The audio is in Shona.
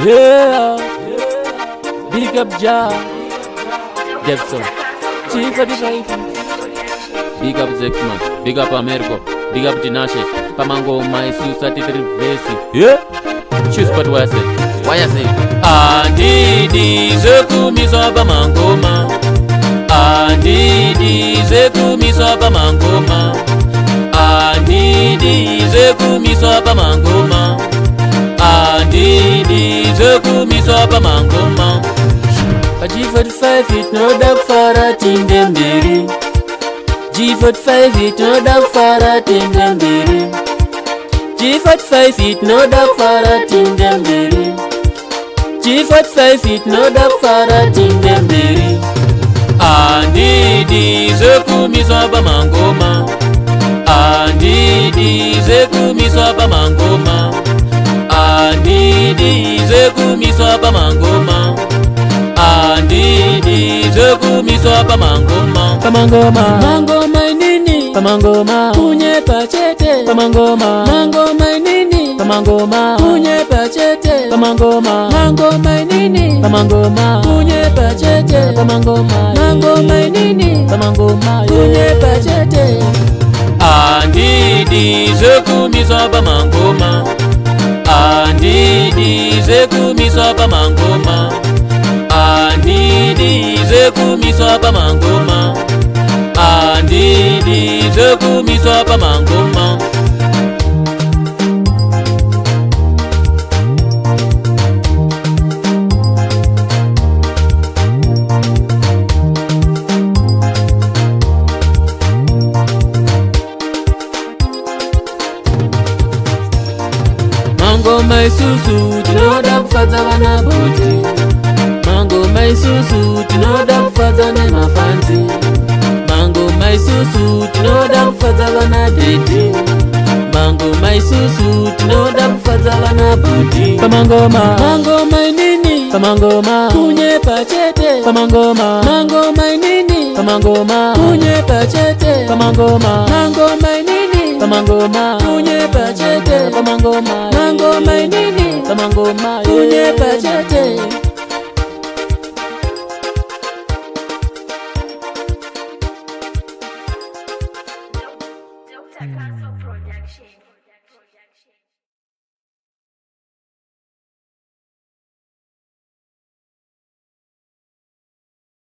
Yeah, big up Ja, Jefferson, Chief of the Life. Big up Zexman, big up Americo, big up Tinashe, Pamango, my Susati Rivesi. Yeah, choose what I say. Why I say? Andidi zeku misoba mangoma. Andidi zeku misoba mangoma. Andidi zeku misoba mangoma. Andidi zeku misoba mangoma. G45 it no dog for a tindembiri. G45 it no dog for a tindembiri. G45 it no dog for a tindembiri. G45 it no dog for a tindembiri. Andidi zeku misoba mangoma. Andidi zeku misoba mangoma. Andidi zeku misoba mangoma. Andidi zeku misoba mangoma. Pamangoma, mangoma nini? Pamangoma, kunye pachete. Pamangoma, mangoma nini? Pamangoma, kunye pachete. Pamangoma, mangoma nini? Pamangoma, kunye pachete. Pamangoma, mangoma nini? Pamangoma, kunye pachete. Andidi zeku misoba mangoma. Andidi zeku misoba mangoma. Andidi zeku misoba mangoma. Andidi zeku misoba mangoma. Mangoma isusu tinoda kufatsa vana boti. Mangoma isusu tinoda kufatsa nemafanzi. Mangoma isusu tinoda kufatsa vana dede. Mangoma isusu tinoda kufatsa vana boti. Pamangoma, mangoma nini? Pamangoma, kunye pachete. Pamangoma, mangoma nini? Pamangoma, kunye pachete. Pamangoma, mangoma nini? Pamangoma, kunye pachete. Pamangoma, mangoma nini? Pamangoma, kunye pachete. Dr.